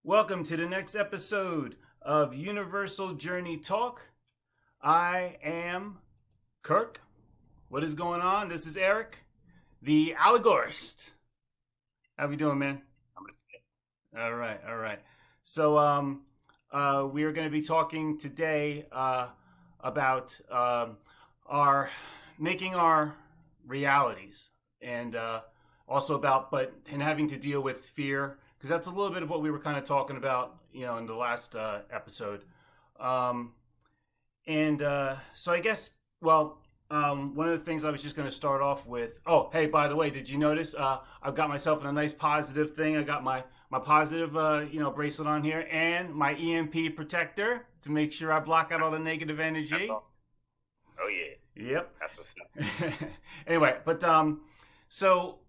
Welcome to the next episode of Universal Journey Talk. I am Kirk. What is going on? This is Eric, the allegorist. How we doing, man? I'm just All right. So, we are going to be talking today about our making our realities, and also about and having to deal with fear, because that's a little bit of what we were kind of talking about, in the last episode. So I guess, one of the things I was just going to start off with. Oh, hey, by the way, did you notice? I've got myself in a nice positive thing. I got my positive, bracelet on here, and my EMP protector to make sure I block out all the negative energy. that's awesome. Oh yeah, Yep. that's what's up. Anyway, so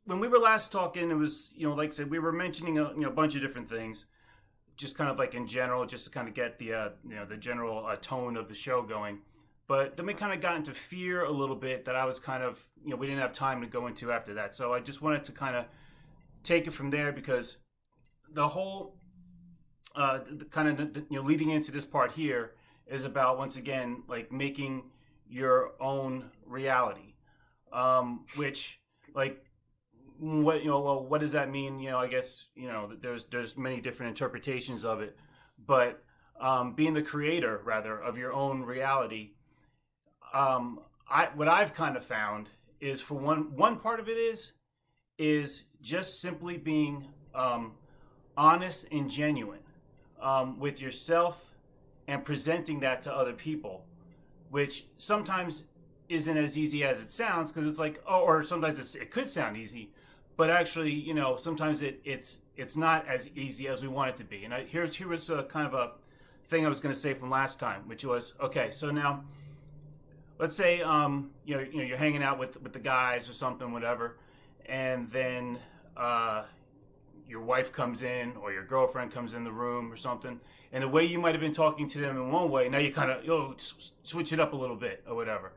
when we were last talking, it was, like I said, we were mentioning a bunch of different things, just kind of like in general, just to kind of get the the general tone of the show going. But then we kind of got into fear a little bit that I was kind of, we didn't have time to go into after that. So I just wanted to kind of take it from there, because the whole leading into this part here is about, once again, like making your own reality, which, like, what does that mean? I guess, there's many different interpretations of it, but being the creator, rather, of your own reality, what I've kind of found is, for one part of it is just simply being honest and genuine with yourself, and presenting that to other people, which sometimes isn't as easy as it sounds, because it's like, or sometimes it could sound easy, but actually, sometimes it's not as easy as we want it to be. And here was a kind of a thing I was going to say from last time, which was, okay, so now let's say you're hanging out with the guys or something, whatever, and then your wife comes in, or your girlfriend comes in the room or something, and the way you might have been talking to them in one way, now you kind of switch it up a little bit or whatever,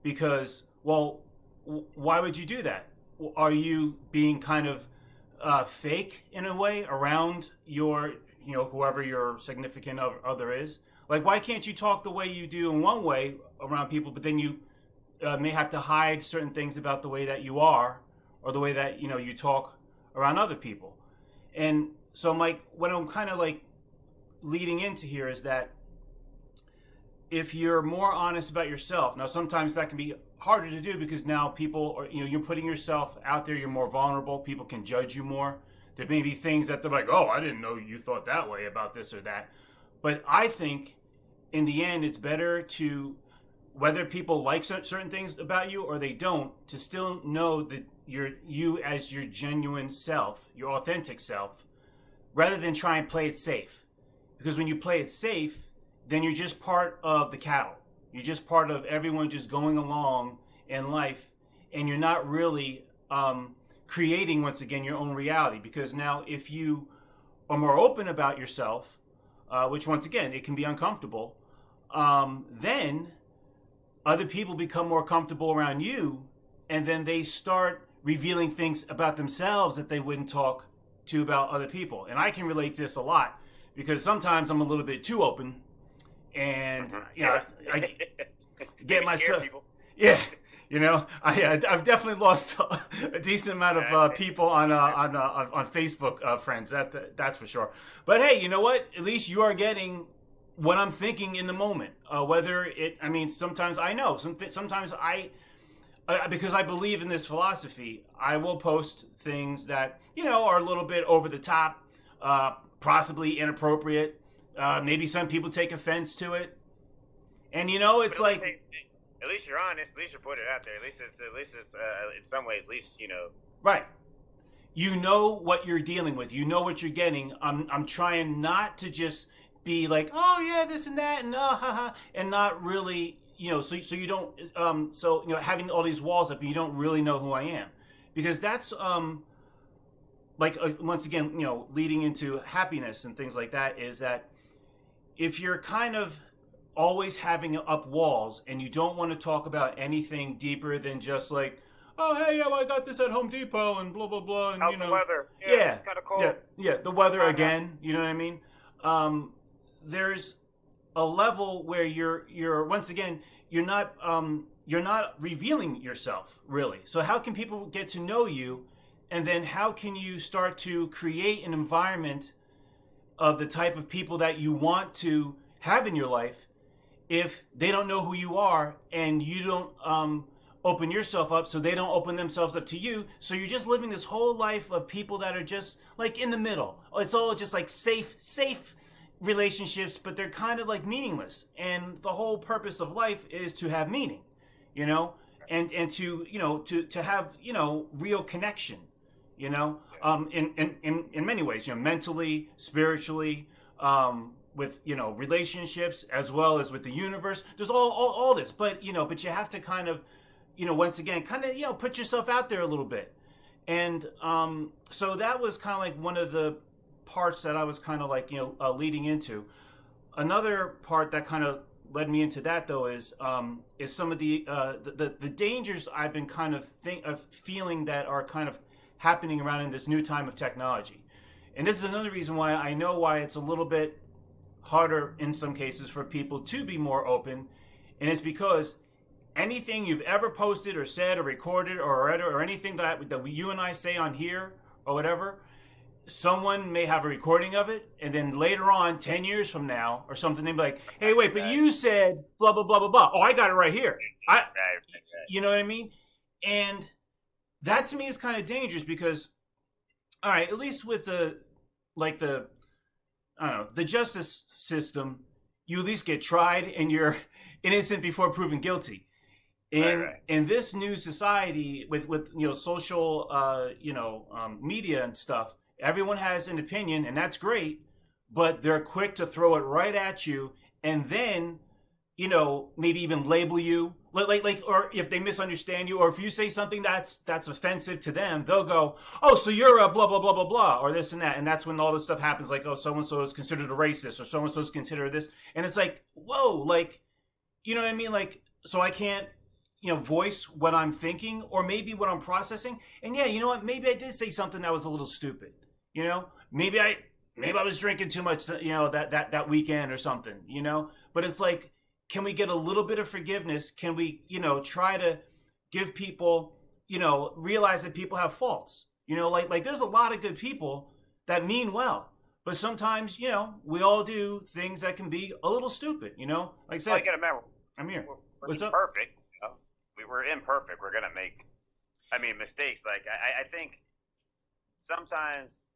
because, well, why would you do that? Are you being kind of fake in a way around your whoever your significant other is? Like, why can't you talk the way you do in one way around people, but then you may have to hide certain things about the way that you are, or the way that you talk around other people? And so, Mike, what I'm kind of like leading into here is that if you're more honest about yourself, now sometimes that can be harder to do, because now people are, you're putting yourself out there, you're more vulnerable, people can judge you more. There may be things that they're like, oh, I didn't know you thought that way about this or that. But I think in the end, it's better to, whether people like certain things about you or they don't, to still know that you as your genuine self, your authentic self, rather than try and play it safe. Because when you play it safe, then you're just part of the cattle. You're just part of everyone just going along in life, and you're not really creating, once again, your own reality. Because now, if you are more open about yourself, which, once again, it can be uncomfortable, then other people become more comfortable around you, and then they start revealing things about themselves that they wouldn't talk to about other people. And I can relate to this a lot, because sometimes I'm a little bit too open, and I get myself. Yeah, I've definitely lost a decent amount of people on Facebook friends. That's for sure. But hey, you know what? At least you are getting what I'm thinking in the moment. Sometimes I know. Sometimes because I believe in this philosophy, I will post things that are a little bit over the top, possibly inappropriate. Maybe some people take offense to it, and it's like, at least you're honest. At least you're putting it out there. At least it's in some ways. At least right. You know what you're dealing with. You know what you're getting. I'm trying not to just be like, oh yeah, this and that, and and not really, so you don't, having all these walls up, and you don't really know who I am, because that's once again, leading into happiness and things like that, is that if you're kind of always having up walls, and you don't want to talk about anything deeper than just like, oh hey, yeah, well, I got this at Home Depot and blah blah blah, and How's the weather? Yeah, yeah, it's kind of yeah, cold. yeah, the weather I know. again. You know what I mean? Um, there's a level where you're once again you're not revealing yourself really. So how can people get to know you, and then how can you start to create an environment of the type of people that you want to have in your life if they don't know who you are and you don't open yourself up, so they don't open themselves up to you, so you're just living this whole life of people that are just like in the middle. It's all just like safe relationships, but they're kind of like meaningless, and the whole purpose of life is to have meaning, you know, and to to have real connection, in many ways, mentally, spiritually, with relationships, as well as with the universe. There's all this, but but you have to kind of once again kind of put yourself out there a little bit. And so that was kind of like one of the parts that I was kind of like leading into. Another part that kind of led me into that though is some of the dangers I've been kind of feeling that are kind of happening around in this new time of technology. And this is another reason why I know why it's a little bit harder in some cases for people to be more open. And it's because anything you've ever posted or said or recorded or read or anything that you and I say on here or whatever, someone may have a recording of it, and then later on 10 years from now or something, they'd be like, hey, wait, but you said blah blah blah blah blah. Oh, I got it right here. Right. You know what I mean? And that to me is kind of dangerous because, all right, at least with the I don't know, the justice system, you at least get tried and you're innocent before proven guilty. In this new society with social media and stuff, everyone has an opinion, and that's great, but they're quick to throw it right at you, and then maybe even label you like or if they misunderstand you, or if you say something that's offensive to them, they'll go, oh, so you're a blah blah blah blah blah, or this and that. And that's when all this stuff happens, like, oh, so and so is considered a racist, or so and so is considered this. And it's like, whoa, like, you know what I mean? Like, so I can't voice what I'm thinking or maybe what I'm processing. And yeah, you know what, maybe I did say something that was a little stupid. Maybe I was drinking too much, that weekend or something, but it's like, can we get a little bit of forgiveness? Can we, try to give people, realize that people have faults? Like there's a lot of good people that mean well, but sometimes, we all do things that can be a little stupid. Like I said, Well, you gotta remember, I'm here. we're What's up? imperfect. We're imperfect. We're gonna make, mistakes. Like I think sometimes,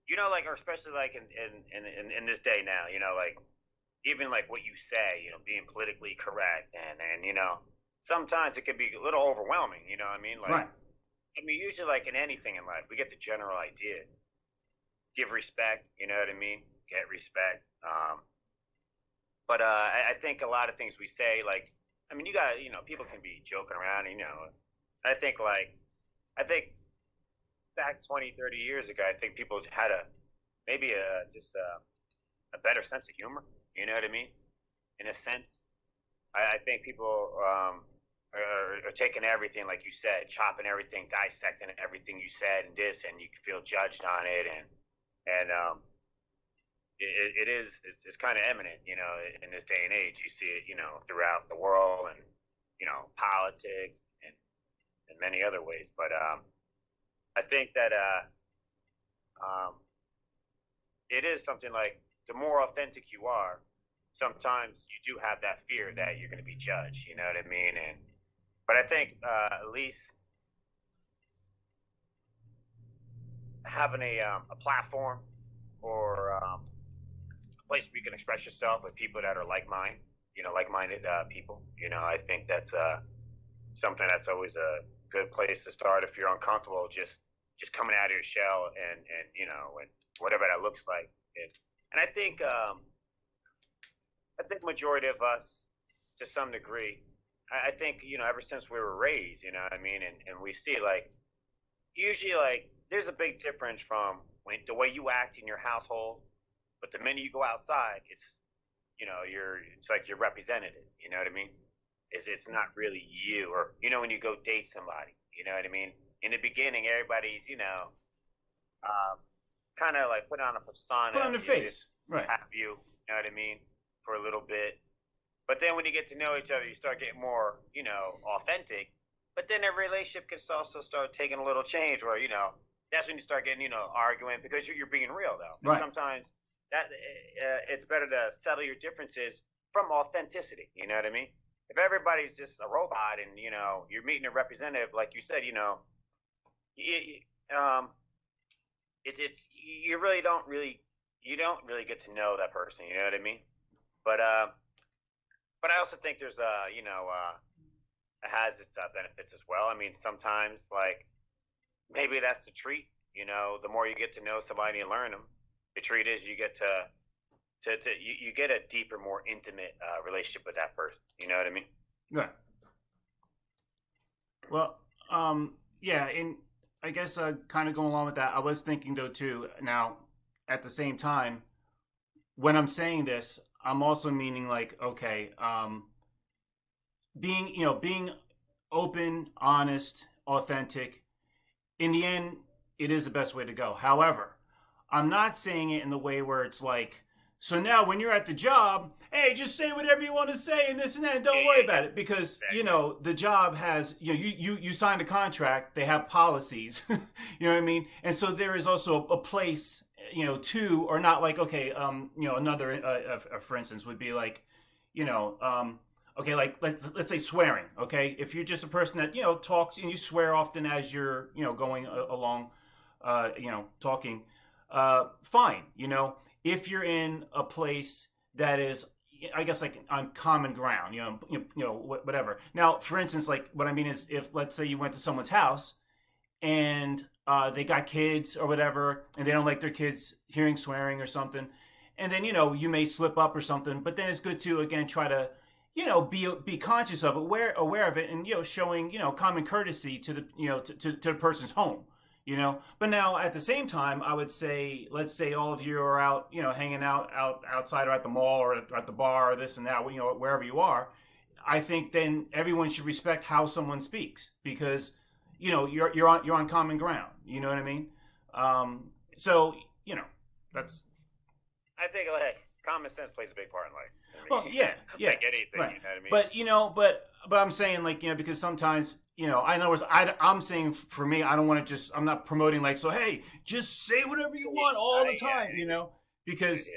like, or especially like in this day now, like even like what you say, being politically correct, and sometimes it can be a little overwhelming. You know what I mean? Like, Right. usually like in anything in life, we get the general idea. Give respect. You know what I mean? Get respect. But I think a lot of things we say, like, you got, people can be joking around, I think back 20, 30 years ago, I think people had maybe a better sense of humor. You know what I mean? In a sense, I think people are taking everything, like you said, chopping everything, dissecting everything you said and this, and you feel judged on it. And it's kind of eminent, in this day and age. You see it, throughout the world, and politics, and in many other ways. But I think that it is something like, the more authentic you are, sometimes you do have that fear that you're going to be judged. You know what I mean? But I think at least having a platform, or a place where you can express yourself with people that are like-minded people. I think that's something that's always a good place to start if you're uncomfortable, just coming out of your shell, and whatever that looks like. And I think majority of us, to some degree, I think, ever since we were raised, and we see, like, usually, like, there's a big difference from the way you act in your household, but the minute you go outside, it's like you're representative. You know what I mean? It's not really you. Or when you go date somebody, You know what I mean? In the beginning, everybody's, kind of like put on a Put on persona, their just face, right? have you know what I mean, for a little bit. But then when you get to know each other, you start getting more, authentic. But then every relationship can also start taking a little change where, that's when you start getting, arguing because you're being real, though. And Right. sometimes it's better to settle your differences from authenticity. You know what I mean? If everybody's just a robot and, you're meeting a representative, like you said, you, um, it's you don't really get to know that person. You know what I mean? But I also think there's it has its benefits as well. I mean, sometimes like maybe that's the treat. The more you get to know somebody and learn them, the treat is you get you get a deeper, more intimate relationship with that person. You know what I mean? Right. Well, yeah, and I guess kind of going along with that, I was thinking though too. Now, at the same time, when I'm saying this, I'm also meaning like, okay, being open, honest, authentic. In the end, it is the best way to go. However, I'm not saying it in the way where it's like, so now when you're at the job, hey, just say whatever you want to say and this and that, and don't worry about it, because the job has you signed a contract, they have policies, you know what I mean, and so there is also a place to, or not, like, okay, another for instance would be like, okay, like let's say swearing. Okay, if you're just a person that talks and you swear often as you're going along, talking, fine. If you're in a place that is, I guess, like on common ground, whatever. Now, for instance, like what I mean is, if let's say you went to someone's house and they got kids or whatever, and they don't like their kids hearing swearing or something, and then you may slip up or something, but then it's good to again try to be conscious of it, aware of it, and showing common courtesy to the to the person's home. But now at the same time, I would say, let's say all of you are out hanging out outside or at the mall or at the bar or this and that, wherever you are. I think then everyone should respect how someone speaks, because you're on common ground. You know what I mean? So that's. I think like common sense plays a big part in life. Well, yeah, like anything, right. You know what I mean? But I'm saying, like, because sometimes I know I'm saying, for me, I don't want to I'm not promoting like, so hey, just say whatever you want all the time, because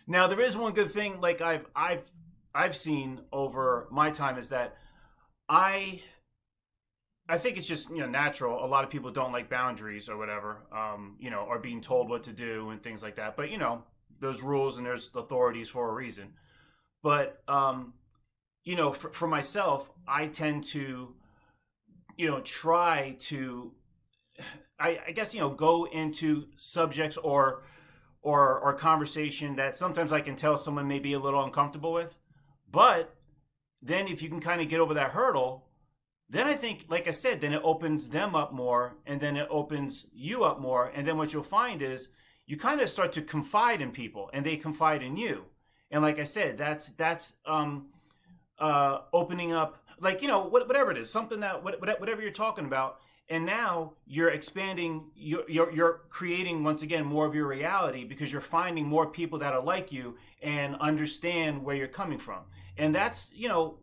now there is one good thing, like I've seen over my time, is that I think it's just natural. A lot of people don't like boundaries or whatever, or being told what to do and things like that. But there's rules and there's authorities for a reason. But for myself, I tend to try to, I guess go into subjects or conversation that sometimes I can tell someone may be a little uncomfortable with. But then if you can kind of get over that hurdle, then I think, like I said, then it opens them up more, and then it opens you up more. And then what you'll find is you kind of start to confide in people, and they confide in you. And like I said, that's opening up, like, whatever it is, something that whatever you're talking about. And now you're expanding, you're creating, once again, more of your reality, because you're finding more people that are like you and understand where you're coming from. And that's,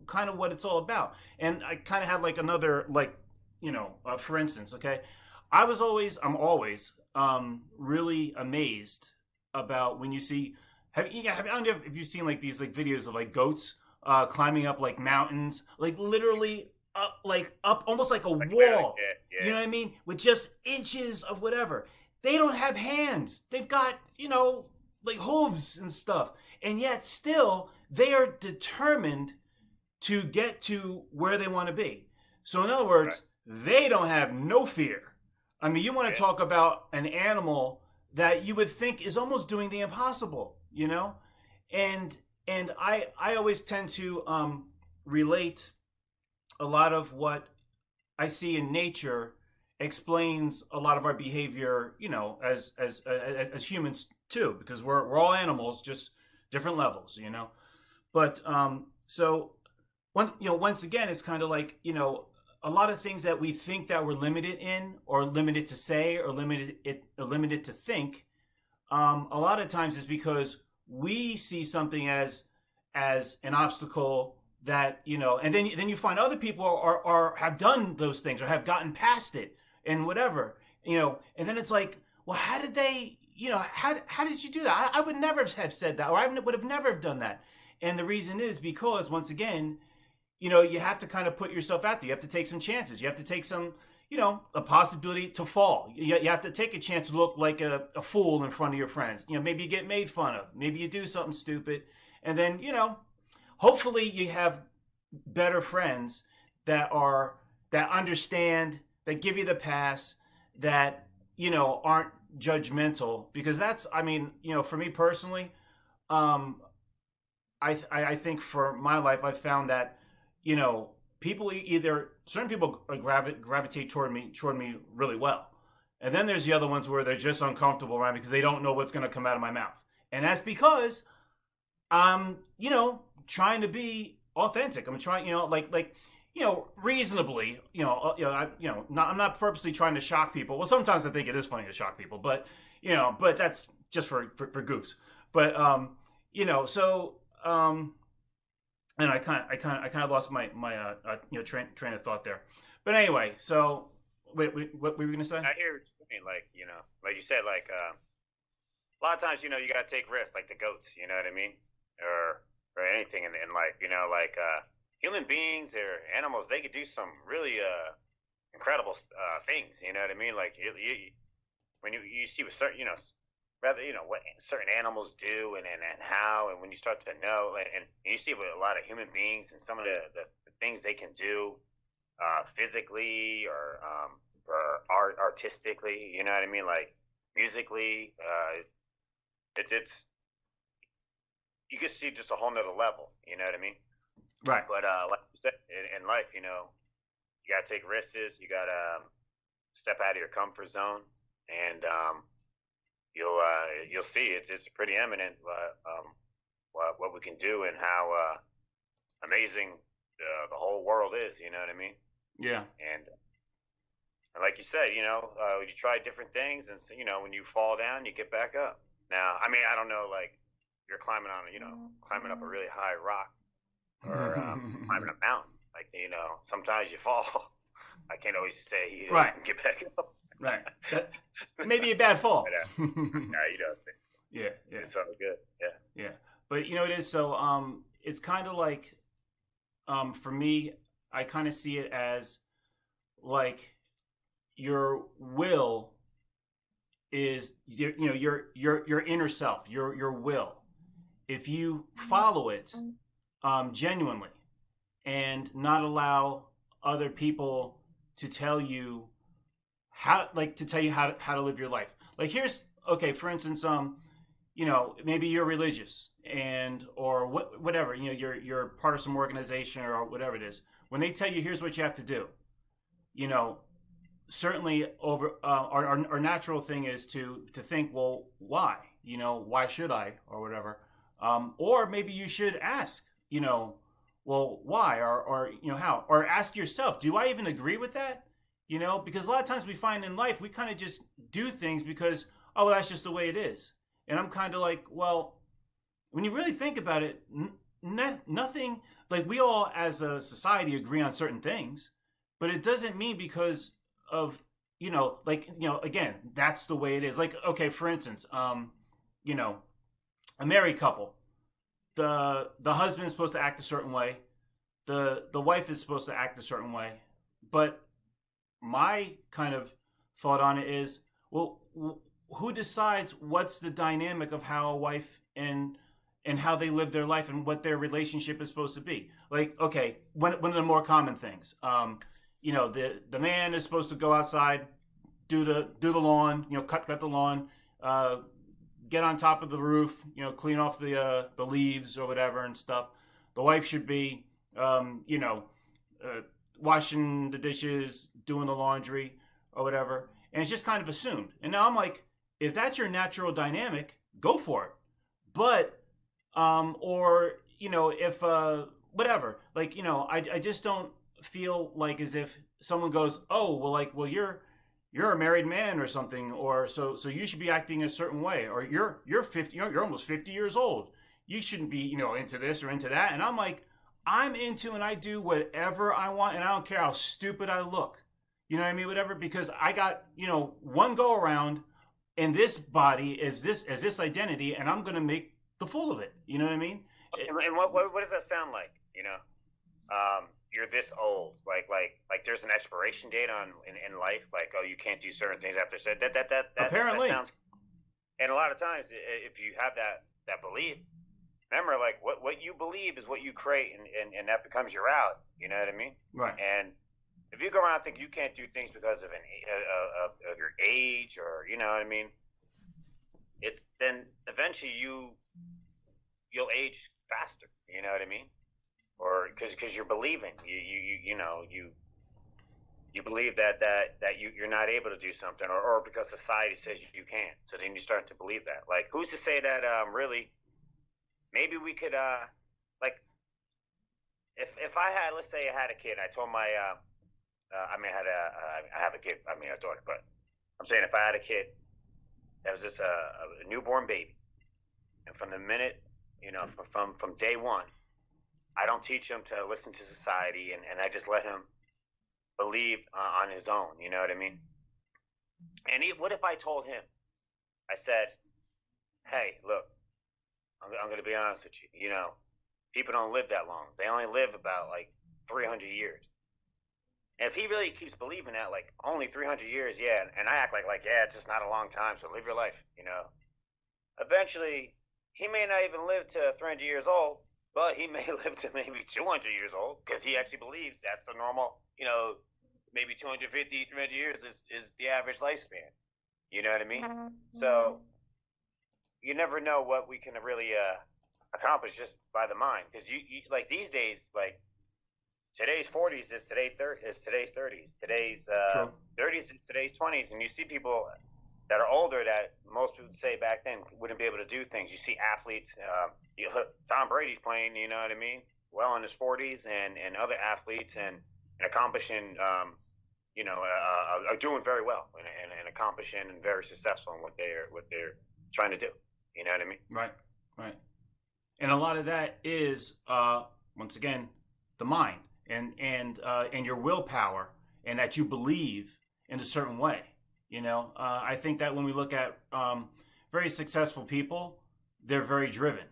kind of what it's all about. And I kind of had like another, like, for instance, okay, I'm always really amazed about when you see, I don't know if you've seen like these like videos of like goats climbing up like mountains, like literally up almost like a wall. Yeah. You know what I mean? With just inches of whatever. They don't have hands. They've got, like hooves and stuff. And yet still they are determined to get to where they want to be. So in other words, they don't have no fear. I mean, you want to talk about an animal that you would think is almost doing the impossible, And I always tend to relate a lot of what I see in nature explains a lot of our behavior, as humans too, because we're all animals, just different levels, But so once again, it's kind of like a lot of things that we think that we're limited in, or limited to say, or limited to think, a lot of times is because we see something as an obstacle that, and then you find other people are have done those things or have gotten past it and whatever, and then it's like, well, how did they, how did you do that? I would never have said that, or I would have never have done that. And the reason is because, once again, you have to kind of put yourself out there. You have to take some chances. You have to take some, a possibility to fall. You have to take a chance to look like a fool in front of your friends. Maybe you get made fun of. Maybe you do something stupid. And then, hopefully you have better friends that understand, that give you the pass, that, aren't judgmental. Because that's, for me personally, I think for my life, I've found that, people certain people gravitate toward me really well. And then there's the other ones where they're just uncomfortable around me because they don't know what's going to come out of my mouth. And that's because I'm, trying to be authentic. I'm trying, reasonably, I'm not purposely trying to shock people. Well, sometimes I think it is funny to shock people, but, but that's just for goofs. But, and I kind of lost my train of thought there. But anyway, so wait, what were you gonna say? I hear what you're saying, like you said, a lot of times, you got to take risks, like the goats. You know what I mean? Or anything in life. Human beings or animals, they could do some really incredible things. You know what I mean? Like when you see with certain, rather, what certain animals do and how, and when you start to know, and you see with a lot of human beings and some of the things they can do physically or artistically, you know what I mean? Like musically, it's you can see just a whole nother level, you know what I mean? Right. But like you said, in life, you got to take risks, you got to step out of your comfort zone, and you'll see it's pretty eminent what we can do and how amazing the whole world is. You know what I mean? Yeah. And like you said, you try different things, and when you fall down, you get back up. Now, I don't know, like you're climbing up a really high rock or climbing a mountain. Like sometimes you fall. I can't always say you get back up. Right. That may a bad fall. Yeah, Yeah. It's all good. Yeah. Yeah. But it is so. It's kind of like, for me, I kind of see it as like your will is your inner self, your will. If you follow it genuinely and not allow other people to tell you how to live your life. Like for instance, maybe you're religious or whatever, you're part of some organization or whatever it is. When they tell you, here's what you have to do, certainly our natural thing is to think, well, why? Why should I, or whatever? Or maybe you should ask, well, why, or how, or ask yourself, do I even agree with that? Because a lot of times we find in life, we kind of just do things because, oh, well, that's just the way it is. And I'm kind of like, well, when you really think about it, nothing, like we all as a society agree on certain things, but it doesn't mean because of, again, that's the way it is. Like, okay, for instance, a married couple, the husband is supposed to act a certain way, the wife is supposed to act a certain way, but my kind of thought on it is, well, who decides what's the dynamic of how a wife and how they live their life and what their relationship is supposed to be? Like, okay, one of the more common things, the man is supposed to go outside, do the lawn, cut the lawn, get on top of the roof, clean off the leaves or whatever and stuff. The wife should be, washing the dishes, doing the laundry or whatever. And it's just kind of assumed. And now I'm like, if that's your natural dynamic, go for it. But, if, whatever, like, I just don't feel like as if someone goes, oh, well, like, well, you're a married man or something, or so you should be acting a certain way, or you're 50, you're almost 50 years old. You shouldn't be, into this or into that. And I'm like, I'm into and I do whatever I want, and I don't care how stupid I look. You know what I mean? Whatever, because I got, one go around in this body as this identity, and I'm gonna make the fool of it. You know what I mean? And what does that sound like? You're this old, like there's an expiration date on in life, like, oh, you can't do certain things after said that apparently that sounds. And a lot of times, if you have that belief, remember, like, what you believe is what you create, and that becomes your out. You know what I mean? Right. And if you go around thinking you can't do things because of of your age, or you know what I mean, it's then eventually you'll age faster. You know what I mean? Or because you're believing, you believe that you're not able to do something, or because society says you can't. So then you start to believe that. Like, who's to say that really? Maybe we could like, if I had, let's say I had a kid, I told my I have a kid, a daughter, but I'm saying if I had a kid that was just a newborn baby, and from the minute, from day one, I don't teach him to listen to society, and I just let him believe on his own. You know what I mean? And what if I told him, I said, hey, look, I'm going to be honest with you. People don't live that long. They only live about like 300 years. And if he really keeps believing that, like, only 300 years, yeah, and I act like yeah, it's just not a long time, so live your life, Eventually, he may not even live to 300 years old, but he may live to maybe 200 years old, because he actually believes that's the normal, maybe 250, 300 years is the average lifespan. You know what I mean? So you never know what we can really accomplish just by the mind. Because you like these days, like today's 40s is today's 30s. Today's 30s is today's 20s. And you see people that are older that most people would say back then wouldn't be able to do things. You see athletes, Tom Brady's playing, you know what I mean, well in his 40s, and other athletes and accomplishing, are doing very well and accomplishing and very successful in what they're trying to do. You know what I mean? Right. And a lot of that is, once again, the mind and your willpower, and that you believe in a certain way. I think that when we look at very successful people, they're very driven.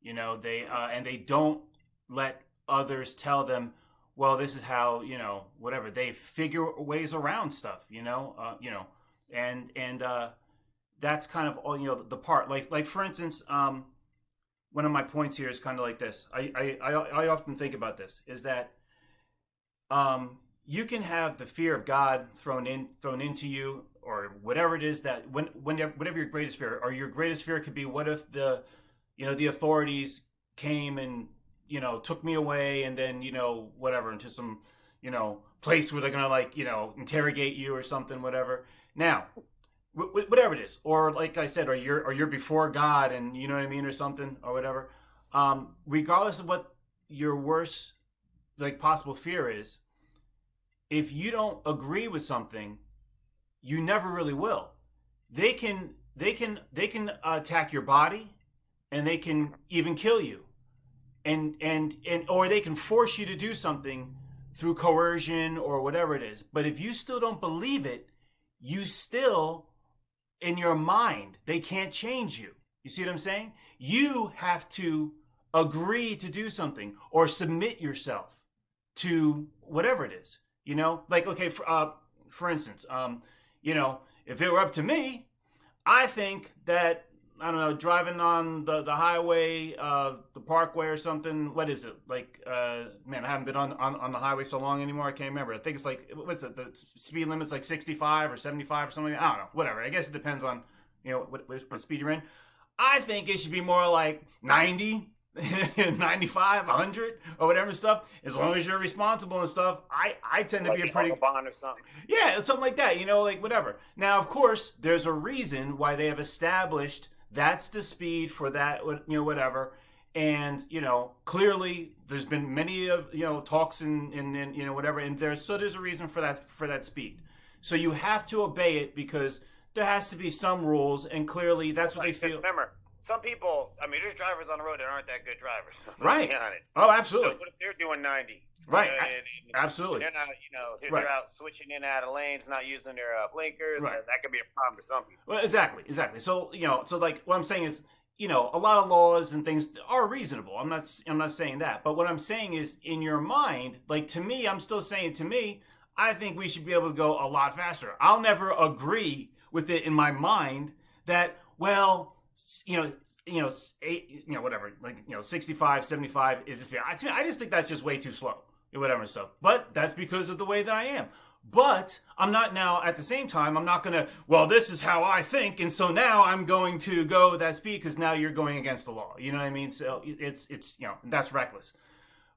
They don't let others tell them, well, this is how, whatever. They figure ways around stuff, and that's kind of all, the part. Like for instance, one of my points here is kind of like this. I often think about this, is that you can have the fear of God thrown into you, or whatever it is, that whatever your greatest fear, or your greatest fear could be, what if the authorities came and took me away, and then whatever, into some place where they're gonna interrogate you or something, whatever. Now, whatever it is, or like I said, or you're before God, and you know what I mean, or something, or whatever. Regardless of what your worst possible fear is, if you don't agree with something, you never really will. They can attack your body, and they can even kill you, and or they can force you to do something through coercion or whatever it is. But if you still don't believe it, you still, in your mind, they can't change you. You see what I'm saying? You have to agree to do something, or submit yourself to whatever it is. Okay, for instance, if it were up to me, I think that, I don't know, driving on the highway, the parkway or something, what is it? Man, I haven't been on the highway so long anymore, I can't remember. I think it's what's it? The speed limit's 65 or 75 or something. I don't know, whatever. I guess it depends on, what speed you're in. I think it should be more like 90, 95, 100, or whatever stuff. As long as you're responsible and stuff, I tend to be a pretty bond or something. Yeah, something like that. Whatever. Now, of course, there's a reason why they have established that's the speed for that. Whatever. And clearly there's been many of talks and whatever, and there's a reason for that speed. So you have to obey it because there has to be some rules, and clearly that's what they feel. Remember, some people, I mean, there's drivers on the road that aren't that good drivers. Right. Be honest. Oh, absolutely. So what if they're doing 90? Right. Absolutely. They're not, they're out switching in and out of lanes, not using their blinkers. Right. That could be a problem for some people. Well, exactly. So, so like what I'm saying is, a lot of laws and things are reasonable. I'm not saying that. But what I'm saying is, in your mind, like, to me, I'm still saying, I think we should be able to go a lot faster. I'll never agree with it in my mind that, well, whatever, like, 65, 75 is this fair. I just think that's just way too slow, whatever and stuff. But that's because of the way that I am. But I'm not now, at the same time, I'm not going to, well, this is how I think, and so now I'm going to go that speed because now you're going against the law. You know what I mean? So it's that's reckless.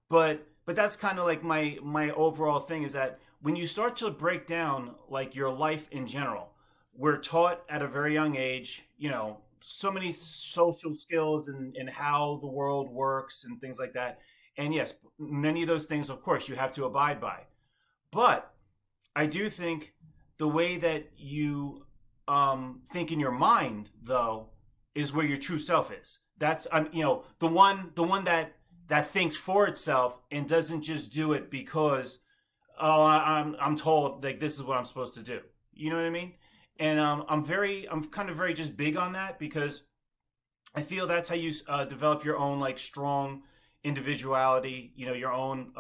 But that's kind of like my overall thing is that when you start to break down, like, your life in general, we're taught at a very young age, so many social skills and how the world works and things like that. And yes, many of those things, of course, you have to abide by. But I do think the way that you think in your mind, though, is where your true self is. That's the one that thinks for itself and doesn't just do it because I'm told, like, this is what I'm supposed to do. You know what I mean? And I'm kind of very just big on that because I feel that's how you develop your own, like, strong individuality, your own,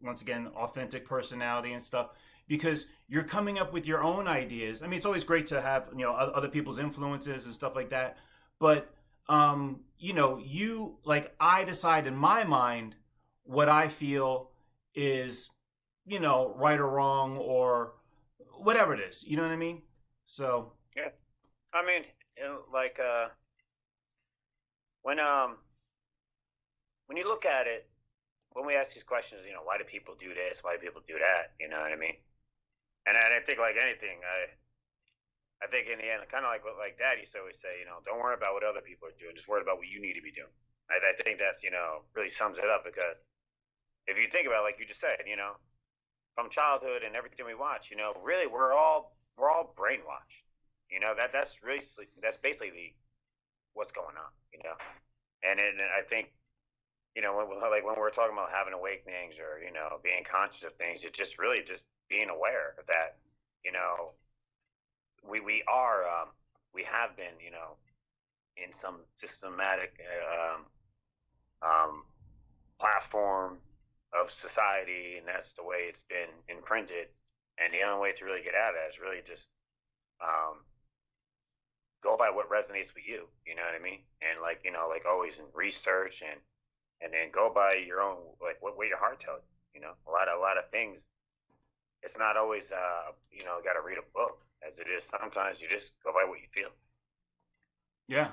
once again, authentic personality and stuff, because you're coming up with your own ideas. I mean, it's always great to have, other people's influences and stuff like that. But, I decide in my mind what I feel is, right or wrong or whatever it is. You know what I mean? So. Yeah. I mean, like, when you look at it, when we ask these questions, why do people do this? Why do people do that? You know what I mean? And I think, like anything, I think in the end, kind of like what Dad used to always say, don't worry about what other people are doing. Just worry about what you need to be doing. I think that's, really sums it up because if you think about it, like you just said, from childhood and everything we watch, really we're all brainwashed. That's basically what's going on, And I think, when we're talking about having awakenings or, being conscious of things, it's just really just being aware that, we have been, in some systematic platform of society, and that's the way it's been imprinted. And the only way to really get at it is really just go by what resonates with you. You know what I mean? And like always in research and then go by your own, like what your heart tells you. A lot of things. It's not always got to read a book as it is. Sometimes you just go by what you feel. Yeah.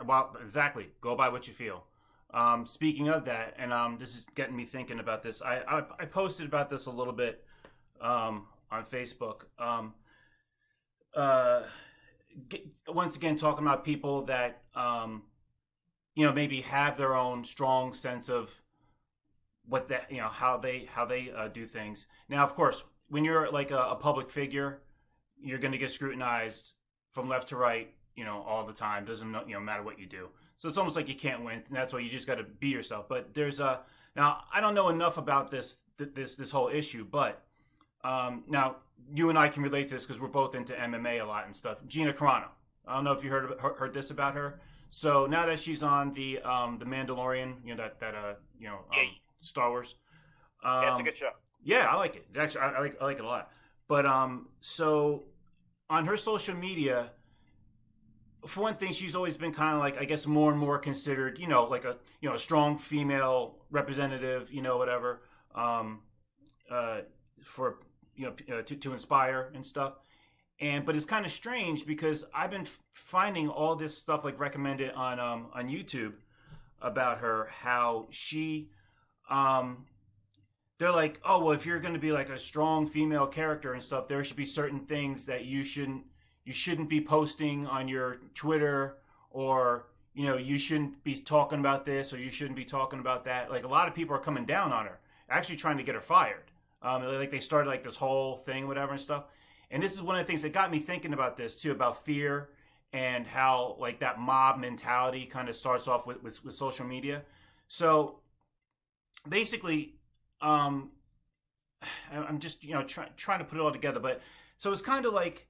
Well, exactly. Go by what you feel. Speaking of that, and this is getting me thinking about this. I posted about this a little bit on Facebook. Once again, talking about people that maybe have their own strong sense of what that how they do things. Now, of course, when you're like a public figure, you're going to get scrutinized from left to right, all the time. Doesn't matter what you do. So it's almost like you can't win, and that's why you just got to be yourself. But there's now I don't know enough about this whole issue, but now you and I can relate to this because we're both into MMA a lot and stuff. Gina Carano. I don't know if you heard this about her. So now that she's on the Mandalorian, Star Wars. Yeah, it's a good show. Yeah, I like it. Actually, I like it a lot. But so on her social media, for one thing, she's always been kind of like, I guess, more and more considered, like a strong female representative, whatever, for to inspire and stuff. But it's kind of strange because I've been finding all this stuff like recommended on YouTube about her, how she they're like, oh, well, if you're going to be like a strong female character and stuff, there should be certain things that you shouldn't be posting on your Twitter or you shouldn't be talking about this or you shouldn't be talking about that. Like a lot of people are coming down on her, actually trying to get her fired. Like they started like this whole thing, whatever and stuff. And this is one of the things that got me thinking about this too, about fear and how like that mob mentality kind of starts off with social media. So basically, I'm just trying to put it all together. But so it's kind of like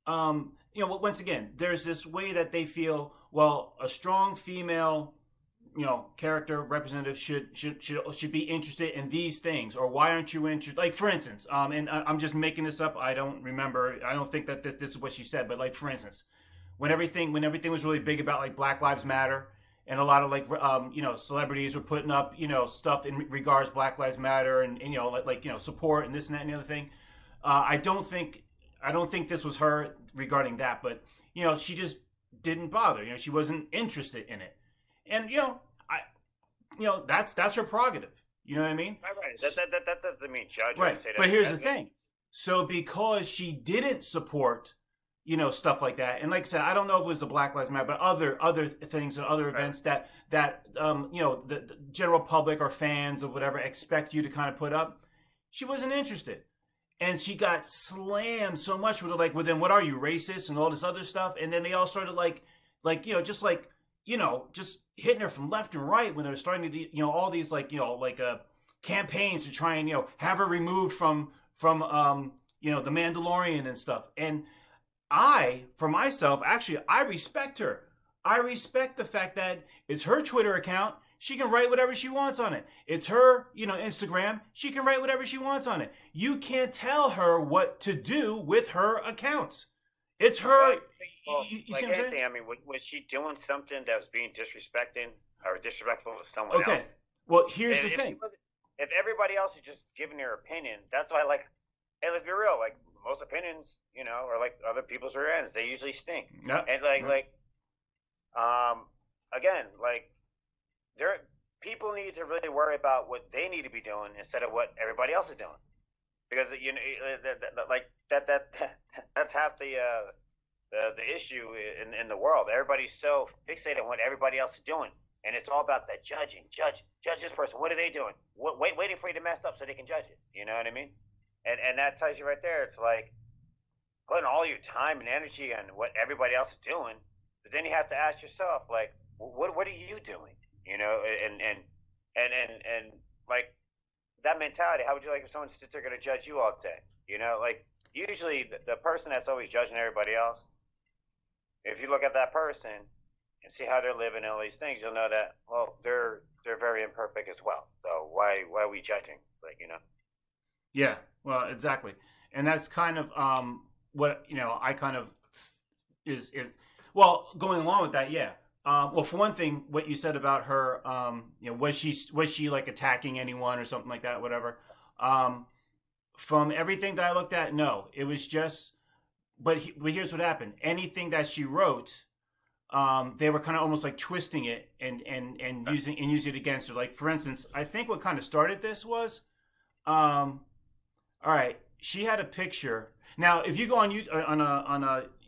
once again, there's this way that they feel, well, a strong female, character representative should be interested in these things, or why aren't you interested? Like for instance, and I'm just making this up. I don't remember. I don't think that this is what she said, but like for instance, when everything was really big about like Black Lives Matter, and a lot of like celebrities were putting up stuff in regards to Black Lives Matter and support and this and that and the other thing. I don't think this was her regarding that, but she just didn't bother. She wasn't interested in it, and that's her prerogative. You know what I mean? Right. That doesn't mean judge. Right. But here's the thing. So because she didn't support stuff like that, and like I said, I don't know if it was the Black Lives Matter, but other things and other events that the general public or fans or whatever expect you to kind of put up, she wasn't interested. And she got slammed so much with it, like, well, then what are you, racist and all this other stuff? And then they all started just hitting her from left and right when they were starting to do, all these campaigns to try and have her removed from the Mandalorian and stuff. And I, for myself, actually, I respect her. I respect the fact that it's her Twitter account. She can write whatever she wants on it. It's her, Instagram. She can write whatever she wants on it. You can't tell her what to do with her accounts. It's her. Well, you see what I'm saying? I mean, was she doing something that was being disrespectful to someone else? Well, here's the thing. If everybody else is just giving their opinion, that's why, like, hey, let's be real. Like, most opinions, are like other people's rear ends. They usually stink. Yeah. And again, like, people need to really worry about what they need to be doing instead of what everybody else is doing, because that's half the issue in the world. Everybody's so fixated on what everybody else is doing, and it's all about that judging. Judge this person. What are they doing? Waiting for you to mess up so they can judge it. You know what I mean? And that tells you right there. It's like putting all your time and energy on what everybody else is doing, but then you have to ask yourself, like, what are you doing? And like that mentality. How would you like if someone sits there going to judge you all day? Like usually the person that's always judging everybody else, if you look at that person and see how they're living and all these things, you'll know that, well, they're very imperfect as well. So why are we judging? Like, Yeah, well, exactly. And that's kind of what I kind of is it. Well, going along with that, yeah. Well, for one thing, what you said about her, was she like attacking anyone or something like that, whatever. From everything that I looked at, no, it was just. But here's what happened. Anything that she wrote, they were kind of almost like twisting it and using it against her. Like for instance, I think what kind of started this was, all right, she had a picture. Now, if you go on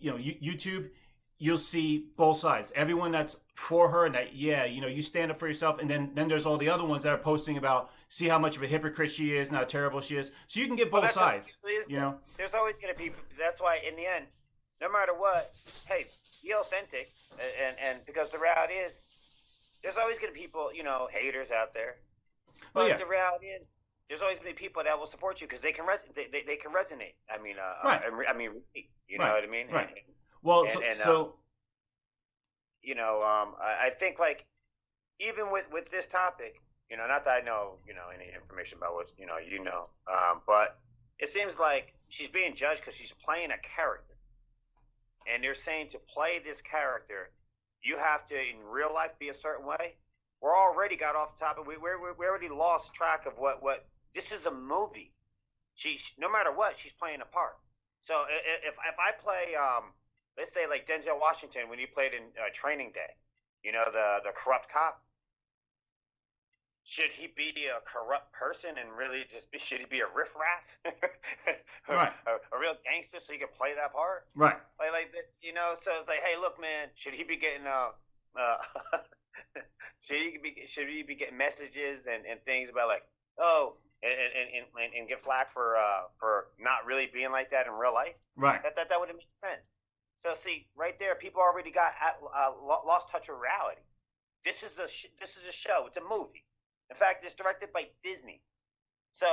YouTube, you'll see both sides. Everyone that's for her and that, you stand up for yourself. And then there's all the other ones that are posting about, see how much of a hypocrite she is and how terrible she is. So you can get both sides. There's always going to be, that's why in the end, no matter what, hey, be authentic. And because the reality is, there's always going to be people, haters out there. But the reality is, there's always going to be people that will support you because they can they can resonate. I mean, right. You know what I mean? Right. I think like even with this topic, not that I know any information about what but it seems like she's being judged because she's playing a character, and they're saying to play this character, you have to in real life be a certain way. We're already got off the topic. We already lost track of what this is a movie. No matter what, she's playing a part. So if I play let's say like Denzel Washington when he played in Training Day, the corrupt cop. Should he be a corrupt person and really should he be a riffraff? Right. a real gangster so he can play that part? Right. So it's like, hey, look, man, should he be getting uh, should he be getting messages and things about like, oh, and get flack for not really being like that in real life? Right. That wouldn't make sense. So see, right there, people already got lost touch with reality. This is a show. It's a movie. In fact, it's directed by Disney. So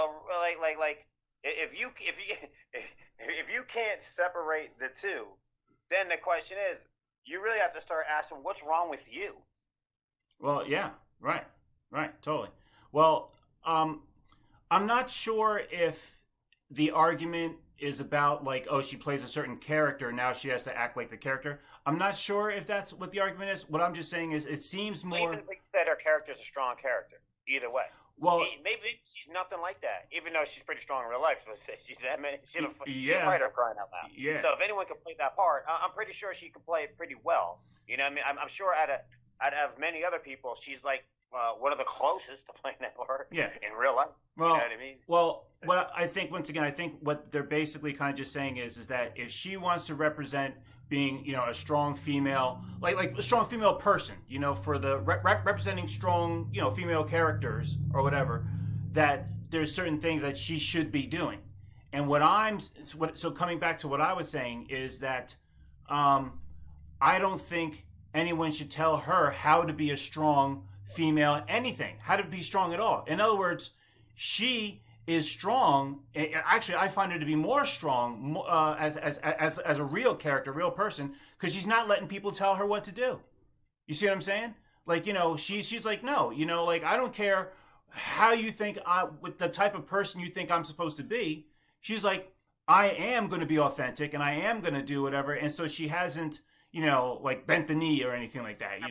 like if you if you can't separate the two, then the question is, you really have to start asking what's wrong with you. Well, yeah, right, totally. Well, I'm not sure if the argument is about like, oh, she plays a certain character, now she has to act like the character. I'm not sure if that's what the argument is. What I'm just saying is, it seems more. Even if they said her character is a strong character, either way. Well, maybe she's nothing like that, even though she's pretty strong in real life. So she's that many. She's yeah. a fighter, crying out loud. Yeah. So if anyone can play that part, I'm pretty sure she can play it pretty well. You know what I mean? I'm sure out of many other people, she's like one of the closest to playing that part. Yeah. In real life. Well, you know what I mean? Well, what I think, once again, I think what they're basically kind of just saying is that if she wants to represent being, a strong female, like a strong female person, for the representing strong, female characters or whatever, that there's certain things that she should be doing. And so coming back to what I was saying is that I don't think anyone should tell her how to be a strong female, anything, how to be strong at all. In other words, she is strong. Actually, I find her to be more strong as a real character, real person, because she's not letting people tell her what to do. You see what I'm saying? Like, she's like, no, like, I don't care how you think with the type of person you think I'm supposed to be. She's like, I am going to be authentic and I am going to do whatever. And so she hasn't, like bent the knee or anything like that,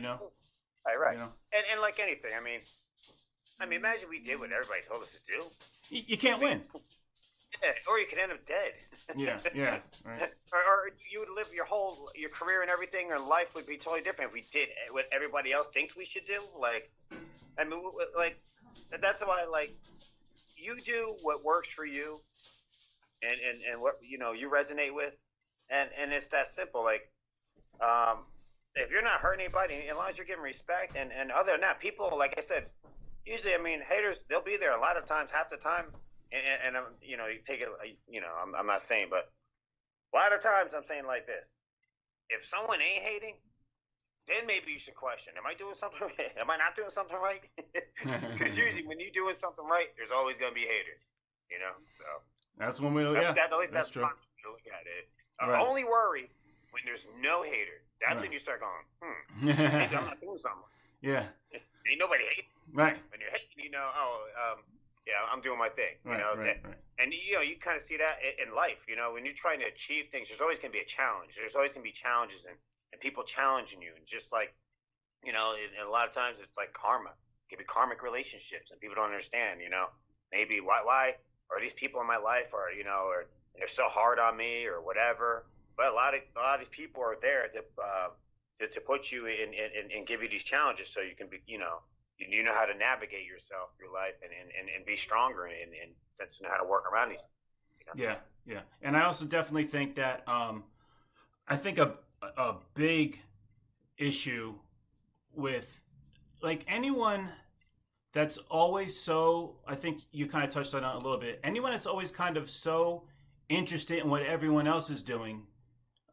Right. And like anything, I mean, imagine we did what everybody told us to do. You can't win. Yeah, or you could end up dead. Yeah, right. or you would live your career and everything, or life would be totally different if we did what everybody else thinks we should do. Like, that's why, like, you do what works for you, and what you resonate with, and it's that simple. Like, if you're not hurting anybody, as long as you're giving respect, and other than that, people, like I said, usually, haters, they'll be there a lot of times, half the time, and you take it, I'm not saying, but a lot of times I'm saying like this: if someone ain't hating, then maybe you should question, am I doing something right? Am I not doing something right? Because usually when you're doing something right, there's always going to be haters, so. That's one way to, at least that's true. To look at it. Right. Only worry when there's no hater. That's right. when you start going, maybe I'm not doing something. Yeah. Ain't nobody hating. Right. When you're hating, yeah, I'm doing my thing. Right. And you kind of see that in life. When you're trying to achieve things, there's always going to be a challenge. There's always going to be challenges and people challenging you. And just like, and a lot of times it's like karma. It could be karmic relationships, and people don't understand. Maybe why are these people in my life, or or they're so hard on me, or whatever. But a lot of these people are there to put you in and give you these challenges, so you can be, you know how to navigate yourself through life and be stronger and sense and how to work around these things. Yeah. And I also definitely think that I think a big issue with like anyone that's always so, I think you kind of touched on it a little bit, anyone that's always kind of so interested in what everyone else is doing,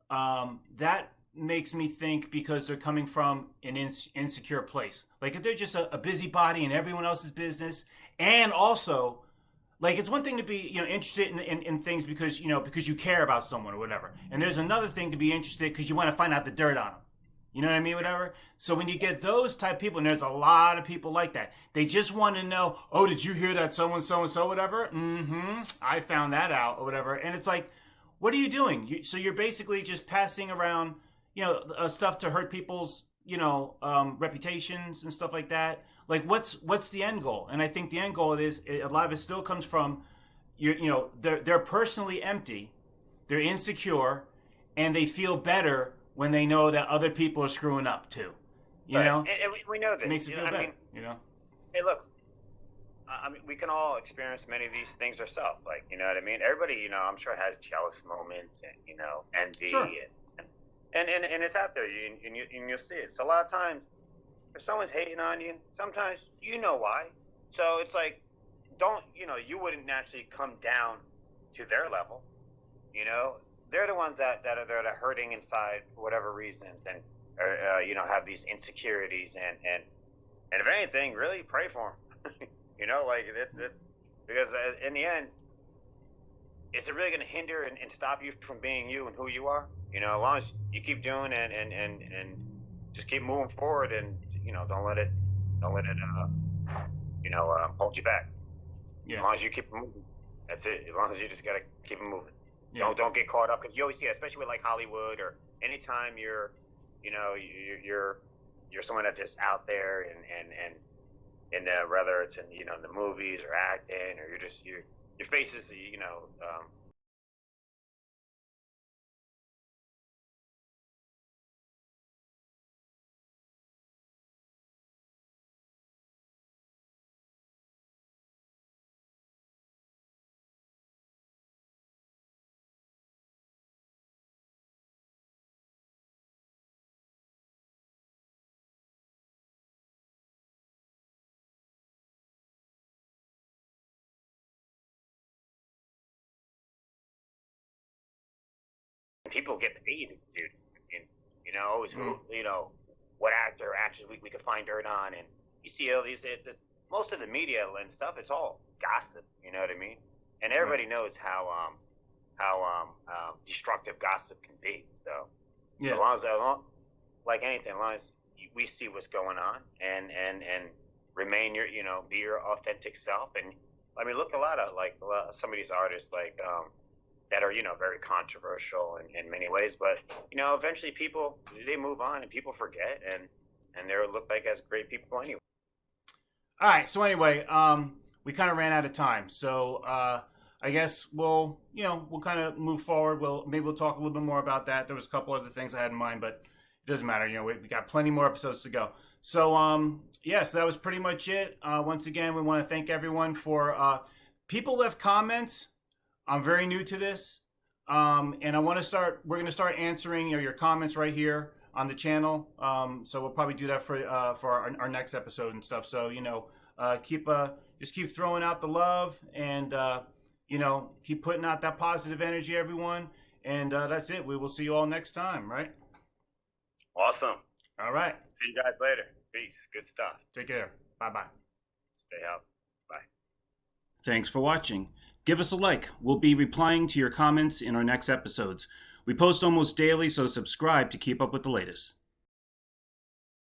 that makes me think because they're coming from an insecure place. Like if they're just a busybody in everyone else's business, and also like it's one thing to be interested in things because you care about someone or whatever, and there's another thing to be interested because you want to find out the dirt on them. You know what I mean? Whatever. So when you get those type of people, and there's a lot of people like that, they just want to know, oh, did you hear that so and so, whatever? I found that out or whatever. And it's like, what are you doing? So you're basically just passing around, stuff to hurt people's, reputations and stuff like that. Like what's the end goal? And I think the end goal is a lot of it still comes from, they're personally empty, they're insecure, and they feel better when they know that other people are screwing up too, you know? And we know this. It makes you feel better, Hey, look, we can all experience many of these things ourselves. Like, you know what I mean? Everybody, I'm sure has jealous moments and, envy. Sure. and it's out there, and you'll see it. So a lot of times, if someone's hating on you, sometimes you know why. So it's like, don't you wouldn't naturally come down to their level. They're the ones that are hurting inside for whatever reasons, and have these insecurities, and if anything, really pray for them. Like it's because in the end, is it really going to hinder and stop you from being you and who you are? As long as you keep doing and just keep moving forward, and don't let it hold you back. Yeah. As long as you keep moving, that's it. As long as you just gotta keep it moving. Yeah. Don't get caught up, because you always see it, especially with like Hollywood, or anytime you're someone that's just out there, and whether it's in the movies or acting, or your face is people get paid, dude. And always what actor or actress we could find dirt on, and you see all these. It's most of the media and stuff. It's all gossip. You know what I mean? And everybody knows how destructive gossip can be. So Yeah. as like anything, as long as we see what's going on, and remain be your authentic self. And I mean, look, a lot of some of these artists, like that are very controversial in many ways, but eventually people, they move on, and people forget, and they look like as great people anyway. All right. So anyway, we kind of ran out of time. So I guess we'll kind of move forward. Maybe we'll talk a little bit more about that. There was a couple other things I had in mind, but it doesn't matter. We got plenty more episodes to go. So so that was pretty much it. Once again, we want to thank everyone for people left comments. I'm very new to this, and we're going to start answering your comments right here on the channel. So we'll probably do that for our next episode and stuff. So just keep throwing out the love, and keep putting out that positive energy, everyone. And that's it. We will see you all next time, right? Awesome. All right. See you guys later. Peace. Good stuff. Take care. Bye-bye. Stay healthy. Bye. Thanks for watching. Give us a like. We'll be replying to your comments in our next episodes. We post almost daily, so subscribe to keep up with the latest.